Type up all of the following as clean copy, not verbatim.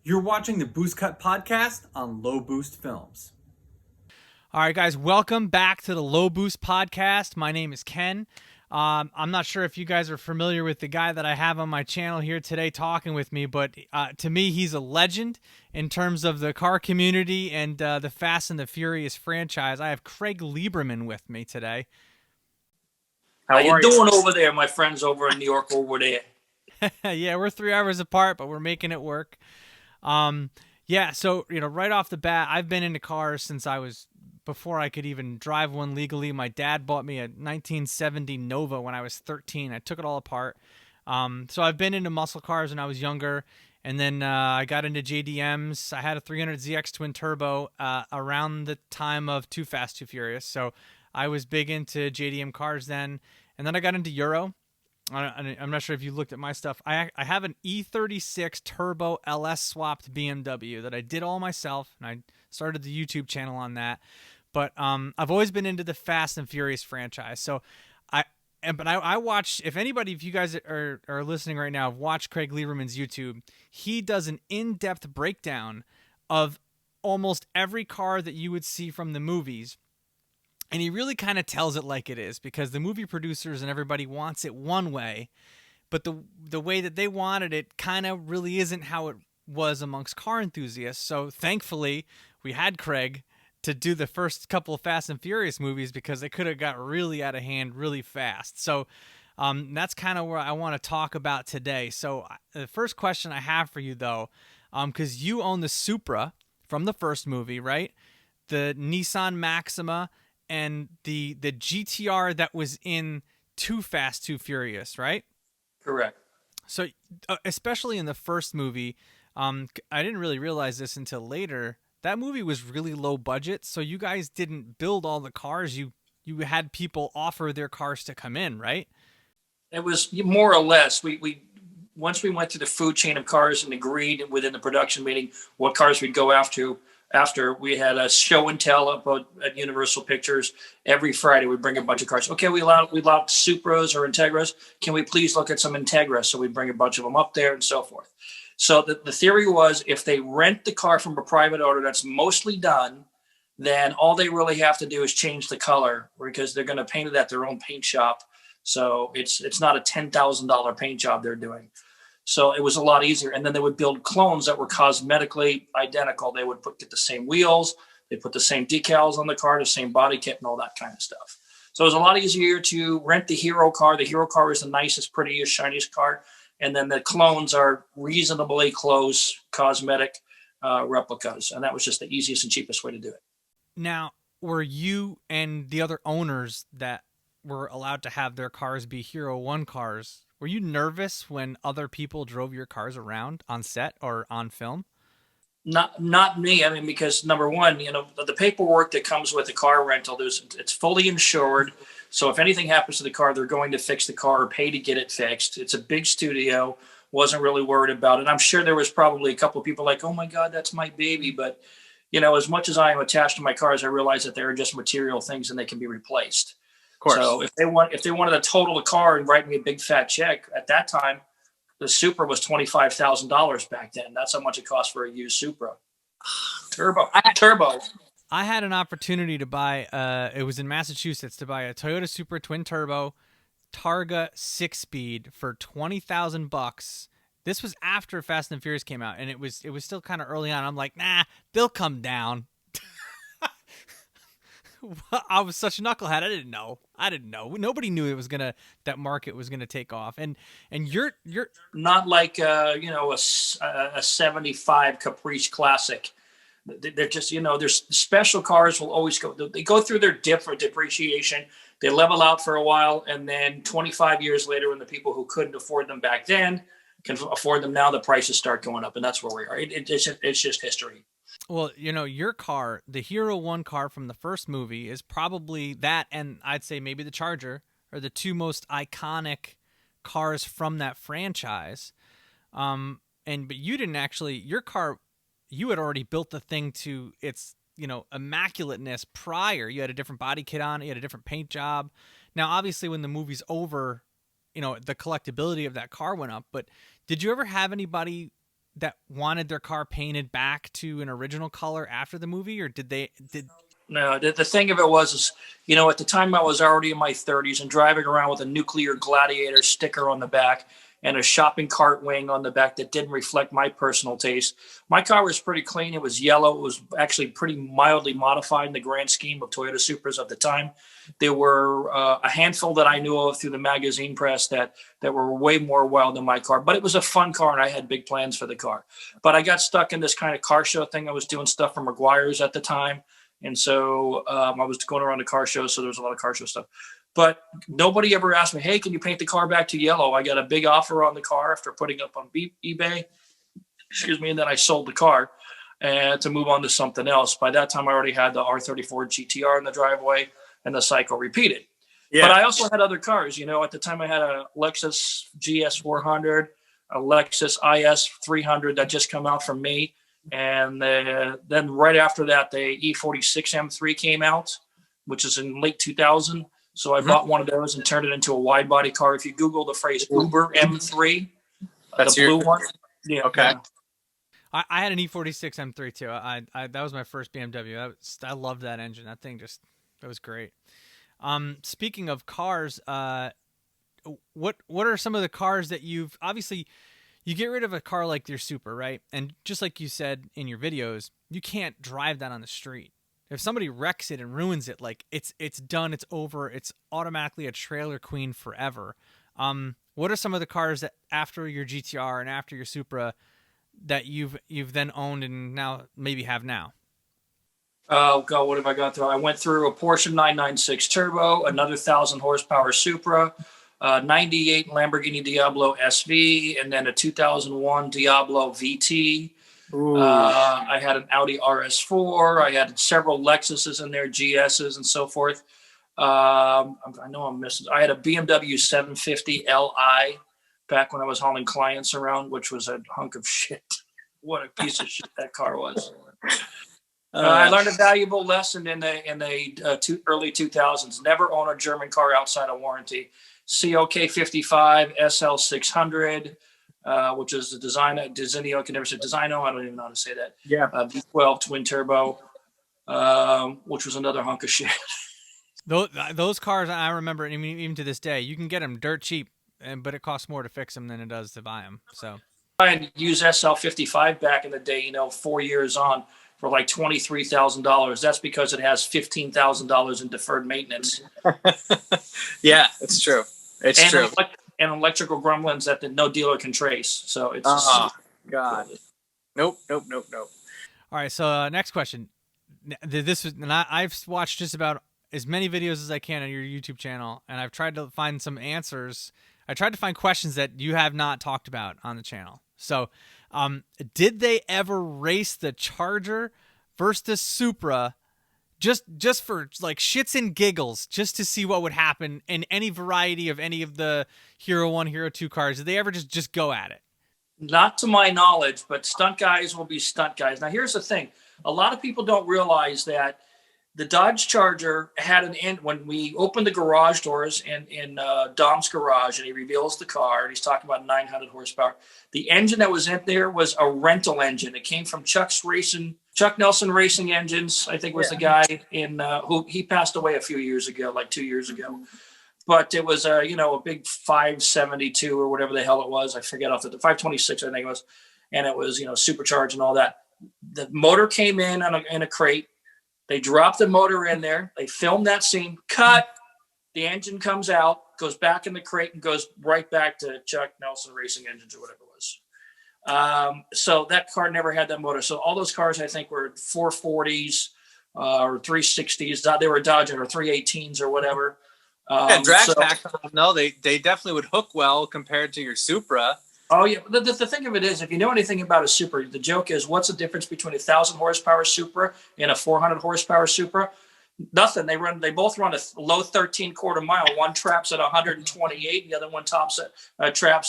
You're watching the Boost Cut podcast on Low Boost Films. All right, guys, welcome back to the Low Boost podcast. My name is Ken. I'm not sure if you guys are familiar with the guy that I have on my channel here today talking with me, but to me, he's a legend in terms of the car community and the Fast and the Furious franchise. I have Craig Lieberman with me today. How you doing over there, my friends over in New York over there? Yeah, we're 3 hours apart, but we're making it work. Yeah, so, right off the bat, I've been into cars since before I could even drive one legally. My dad bought me a 1970 Nova when I was 13. I took it all apart. So I've been into muscle cars when I was younger, and then I got into JDMs. I had a 300ZX twin turbo around the time of Too Fast, Too Furious. So I was big into JDM cars then, and then I got into Euro. I'm not sure if you looked at my stuff. I have an E36 Turbo LS swapped BMW that I did all myself, and I started the YouTube channel on that. But I've always been into the Fast and Furious franchise. So I watch, if you guys are listening right now, watch Craig Lieberman's YouTube. He does an in-depth breakdown of almost every car that you would see from the movies. And he really kind of tells it like it is, because the movie producers and everybody wants it one way, but the way that they wanted it kind of really isn't how it was amongst car enthusiasts. So thankfully, we had Craig to do the first couple of Fast and Furious movies, because they could have got really out of hand really fast. So that's kind of where I want to talk about today. So the first question I have for you, though, because you own the Supra from the first movie, right? The Nissan Maxima and the GTR that was in Too Fast, Too Furious, right? Correct. So especially in the first movie, I didn't really realize this until later. That movie was really low budget, so you guys didn't build all the cars. You had people offer their cars to come in, right? It was more or less. We once we went through the food chain of cars and agreed within the production meeting what cars we'd go after. After we had a show and tell up at Universal Pictures every Friday, we bring a bunch of cars. Okay, we allowed Supras or Integras. Can we please look at some Integras? So we bring a bunch of them up there and so forth. So the theory was, if they rent the car from a private owner, that's mostly done, then all they really have to do is change the color, because they're going to paint it at their own paint shop. So it's not a $10,000 paint job they're doing. So it was a lot easier. And then they would build clones that were cosmetically identical. They would get the same wheels, they put the same decals on the car, the same body kit, and all that kind of stuff. So it was a lot easier to rent the hero car. The hero car is the nicest, prettiest, shiniest car. And then the clones are reasonably close cosmetic replicas. And that was just the easiest and cheapest way to do it. Now, were you and the other owners that were allowed to have their cars be Hero 1 cars, were you nervous when other people drove your cars around on set or on film? Not me. I mean, because number one, the paperwork that comes with the car rental, it's fully insured. So if anything happens to the car, they're going to fix the car or pay to get it fixed. It's a big studio. Wasn't really worried about it. I'm sure there was probably a couple of people like, oh my God, that's my baby. But, as much as I am attached to my cars, I realize that they're just material things and they can be replaced. So if they wanted to total the car and write me a big fat check, at that time, the Supra was $25,000 back then. That's how much it cost for a used Supra. Turbo. I had an opportunity to buy, it was in Massachusetts, to buy a Toyota Supra twin turbo Targa 6-speed for $20,000. This was after Fast and Furious came out, and it was still kind of early on. I'm like, nah, they'll come down. I was such a knucklehead. I didn't know. Nobody knew that market was gonna take off. And you're not like a 75 Caprice Classic. They're just there's special cars will always they go through their different depreciation. They level out for a while, and then 25 years later, when the people who couldn't afford them back then can afford them now, the prices start going up, and that's where we are. It's just history. Well, your car, the Hero 1 car from the first movie, is probably that, and I'd say maybe the Charger, are the two most iconic cars from that franchise. But you didn't actually, your car, you had already built the thing to its, immaculateness prior. You had a different body kit on it, you had a different paint job. Now, obviously, when the movie's over, the collectability of that car went up, but did you ever have anybody that wanted their car painted back to an original color after the movie, or did? No, the thing of it was, at the time I was already in my 30s and driving around with a nuclear gladiator sticker on the back and a shopping cart wing on the back that didn't reflect my personal taste. My car was pretty clean. It was yellow. It was actually pretty mildly modified in the grand scheme of Toyota Supras of the time. There were a handful that I knew of through the magazine press that were way more wild than my car. But it was a fun car, and I had big plans for the car. But I got stuck in this kind of car show thing. I was doing stuff for McGuire's at the time. And so I was going around the car show, so there was a lot of car show stuff. But nobody ever asked me, hey, can you paint the car back to yellow? I got a big offer on the car after putting it up on eBay. And then I sold the car to move on to something else. By that time, I already had the R34 GTR in the driveway, and the cycle repeated. Yeah. But I also had other cars. At the time, I had a Lexus GS400, a Lexus IS 300 that just come out from me. And then right after that, the E46 M3 came out, which is in late 2000. So I bought one of those and turned it into a wide body car. If you Google the phrase Uber M3, that's the blue one. Yeah. Okay. Yeah. I had an E46 M3 too. I that was my first BMW. I loved that engine. That thing that was great. Speaking of cars, what are some of the cars that you've obviously. You get rid of a car like your Supra, right? And just like you said in your videos, you can't drive that on the street. If somebody wrecks it and ruins it, like it's done, it's over, it's automatically a trailer queen forever. What are some of the cars that after your GTR and after your Supra that you've then owned and now maybe have now? Oh God, what have I gone through? I went through a Porsche 996 Turbo, another 1,000 horsepower Supra, 98 Lamborghini Diablo SV, and then a 2001 Diablo VT. I had an Audi RS4. I had several Lexuses in there, GSs and so forth. I know I'm missing. I had a BMW 750 Li back when I was hauling clients around, which was a hunk of shit. What a piece of shit that car was. I learned a valuable lesson in the early 2000s. Never own a German car outside of warranty. COK 55 SL 600, which is the Designo. I can never say Designo. I don't even know how to say that. Yeah. V12 twin turbo, which was another hunk of shit. Those cars, I remember, even to this day, you can get them dirt cheap, but it costs more to fix them than it does to buy them. So I used SL 55 back in the day. 4 years on. For like $23,000. That's because it has $15,000 in deferred maintenance. Yeah, it's true. It's true. And electrical gremlins that no dealer can trace. So it's God. Nope. All right. So next question. I've watched just about as many videos as I can on your YouTube channel, and I've tried to find some answers. I tried to find questions that you have not talked about on the channel. So, did they ever race the Charger versus the Supra just for like shits and giggles, just to see what would happen in any variety of any of the Hero 1, Hero 2 cars? Did they ever just go at it? Not to my knowledge, but stunt guys will be stunt guys. Now, here's the thing. A lot of people don't realize that the Dodge Charger had an end when we opened the garage doors in Dom's garage, and he reveals the car, and he's talking about 900 horsepower. The engine that was in there was a rental engine. It came from Chuck Nelson Racing Engines, I think was the guy who he passed away a few years ago, like 2 years ago. But it was a big 572 or whatever the hell it was. I forget off the 526, I think it was, and it was supercharged and all that. The motor came in a crate. They dropped the motor in there. They filmed that scene. Cut. The engine comes out, goes back in the crate, and goes right back to Chuck Nelson Racing Engines or whatever it was. So that car never had that motor. So all those cars, I think, were 440s or 360s. They were Dodge or 318s or whatever. Drag pack. No, they definitely would hook well compared to your Supra. Oh, yeah. The thing of it is, if you know anything about a Supra, the joke is, what's the difference between a 1,000 horsepower Supra and a 400 horsepower Supra? Nothing. They both run a low 13 quarter mile. One traps at 128, the other one traps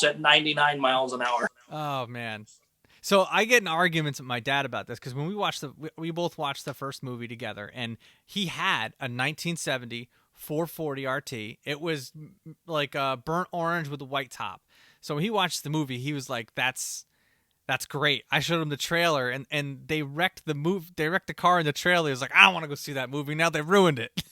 at 99 miles an hour. Oh man. So I get in arguments with my dad about this because when we both watched the first movie together, and he had a 1970 440 RT. It was like burnt orange with a white top. So when he watched the movie, he was like, "That's That's great. I showed him the trailer, and they wrecked They wrecked the car in the trailer. He was like, I don't want to go see that movie. Now they ruined it.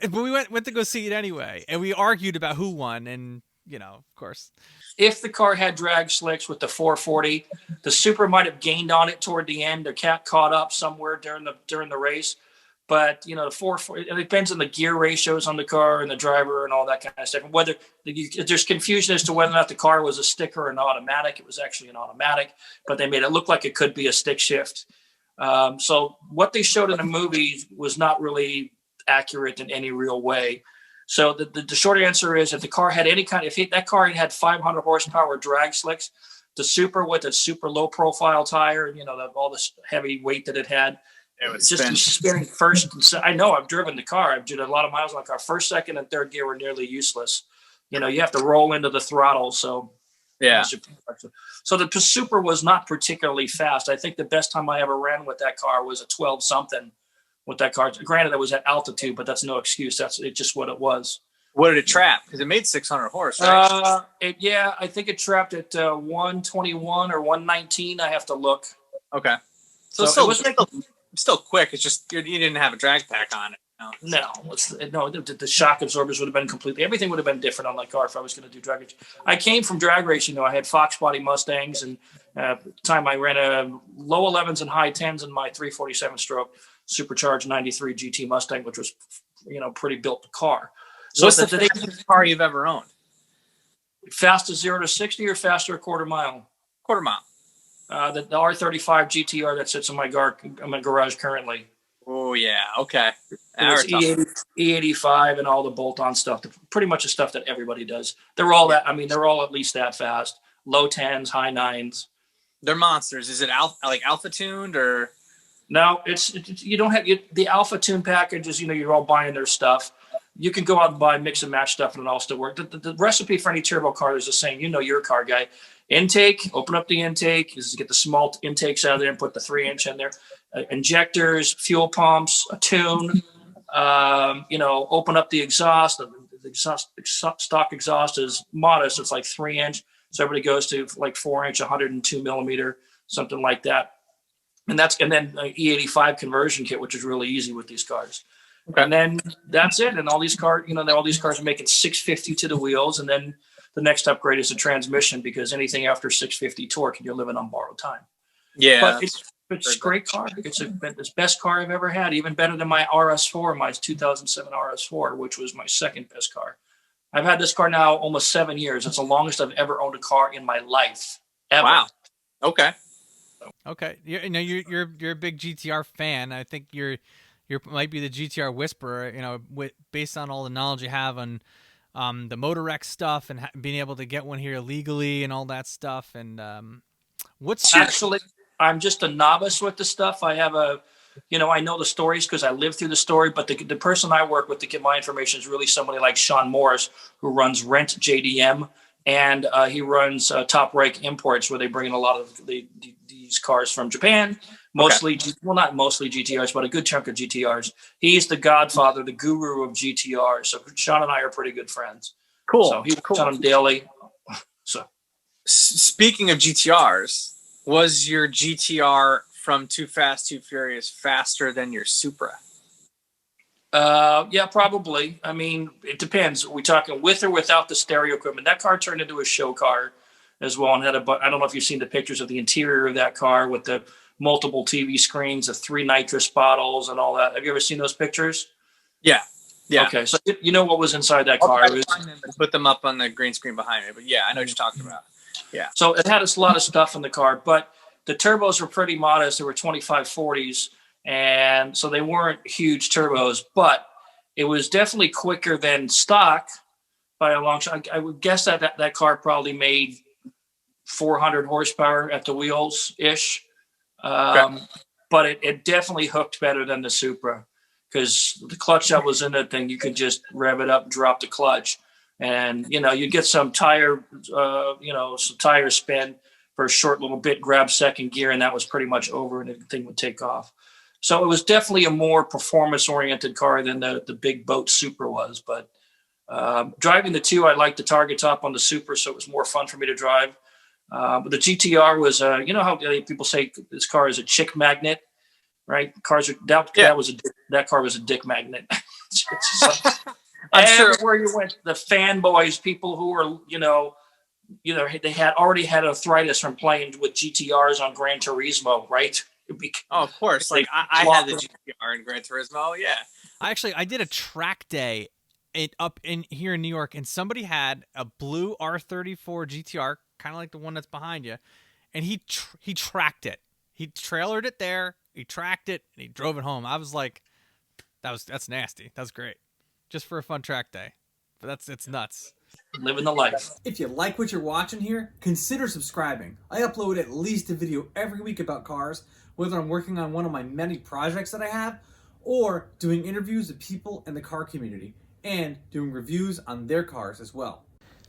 But we went to go see it anyway, and we argued about who won, and of course. If the car had drag slicks with the 440, the Supra might have gained on it toward the end. The cat caught up somewhere during the race. But the 440, it depends on the gear ratios on the car and the driver and all that kind of stuff. And whether there's confusion as to whether or not the car was a stick or an automatic. It was actually an automatic, but they made it look like it could be a stick shift. So what they showed in the movie was not really accurate in any real way. So the short answer is, if the car had any kind, that car had 500 horsepower drag slicks, the Supra with its super low profile tire, all this heavy weight that it had, it's just spinning first. I know, I've driven the car. I've driven a lot of miles on the car. First, second, and third gear were nearly useless. You have to roll into the throttle. So yeah. So the Supra was not particularly fast. I think the best time I ever ran with that car was a 12 something with that car. Granted, it was at altitude, but that's no excuse. It's just what it was. What did it trap? Because it made 600 horse, right? I think it trapped at 121 or 119. I have to look. Okay. So still quick. It's just you didn't have a drag pack on it. No, the shock absorbers would have been completely, everything would have been different on that car if I was going to do drag racing. I came from drag racing, though. I had Fox body Mustangs, and at the time I ran a low 11s and high 10s in my 347 stroke supercharged 93 GT Mustang, which was, pretty built car. So what's the fastest car you've ever owned? Fastest 0 to 60 or faster a quarter mile? Quarter mile. The R35 GTR that sits in my garage currently. Oh, yeah. Okay. It's E85 and all the bolt-on stuff. Pretty much the stuff that everybody does. They're all they're all at least that fast. Low 10s, high 9s. They're monsters. Is it alpha tuned or? No, you don't have the alpha tune packages. You're all buying their stuff. You can go out and buy mix and match stuff, and it all still works. The recipe for any turbo car is the same. You're a car guy. Intake, open up the intake. Is get the small intakes out of there and put the 3-inch in there. Injectors, fuel pumps, a tune. Open up the exhaust. The stock exhaust is modest. It's like 3-inch. So everybody goes to like 4-inch, 102 millimeter, something like that. And then E85 conversion kit, which is really easy with these cars. Okay. And then that's it. And all these cars, all these cars are making 650 to the wheels. And then the next upgrade is the transmission, because anything after 650 torque, you're living on borrowed time. Yeah. But it's a great car. It's the best car I've ever had, even better than my RS4, my 2007 RS4, which was my second best car. I've had this car now almost 7 years. It's the longest I've ever owned a car in my life. Ever. Wow. Okay. Okay. You're a big GTR fan. I think you're might be the GTR whisperer, based on all the knowledge you have on the Motor X stuff and being able to get one here legally and all that stuff. And actually, I'm just a novice with the stuff. I have I know the stories because I lived through the story, but the person I work with to get my information is really somebody like Sean Morris, who runs Rent JDM, and he runs Top Rake Imports, where they bring in a lot of these cars from Japan. Mostly, well, not mostly GTRs, but a good chunk of GTRs. He's the godfather, the guru of GTR. So Sean and I are pretty good friends. Cool. So he works on them daily. So, speaking of GTRs, was your GTR from Too Fast, Too Furious faster than your Supra? Yeah, probably. I mean, it depends. Are we talking with or without the stereo equipment? That car turned into a show car as well, and had I don't know if you've seen the pictures of the interior of that car with the multiple TV screens, the 3 nitrous bottles and all that. Have you ever seen those pictures? Yeah. Okay, so you know what was inside that car. Put them up on the green screen behind me, but yeah, I know what you're talking about. Yeah. So it had a lot of stuff in the car, but the turbos were pretty modest. They were 2540s, and so they weren't huge turbos, but it was definitely quicker than stock by a long shot. I would guess that car probably made 400 horsepower at the wheels ish. But it definitely hooked better than the Supra, because the clutch that was in that thing, you could just rev it up, drop the clutch, and you'd get some tire spin for a short little bit, grab second gear, and that was pretty much over, and the thing would take off. So it was definitely a more performance oriented car than the big boat Supra was. But driving the two, I liked the target top on the Supra, so it was more fun for me to drive. But the GTR was, you know how people say this car is a chick magnet, right? That car was a dick magnet. It's just like, I'm sure. everywhere you went, the fanboys, people who were, they had already had arthritis from playing with GTRs on Gran Turismo, right? Oh, of course. Like I had the GTR in Gran Turismo. Yeah. I did a track day up in here in New York, and somebody had a blue R34 GTR, kind of like the one that's behind you, and he tracked it. He trailered it there, he tracked it, and he drove it home. I was like, that's nasty. That's great, just for a fun track day. But it's nuts. Living the life. If you like what you're watching here, consider subscribing. I upload at least a video every week about cars, whether I'm working on one of my many projects that I have, or doing interviews with people in the car community, and doing reviews on their cars as well.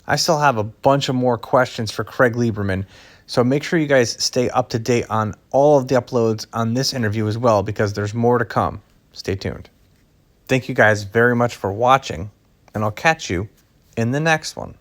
I still have a bunch of more questions for Craig Lieberman, so make sure you guys stay up to date on all of the uploads on this interview as well, because there's more to come. Stay tuned. Thank you guys very much for watching, and I'll catch you in the next one.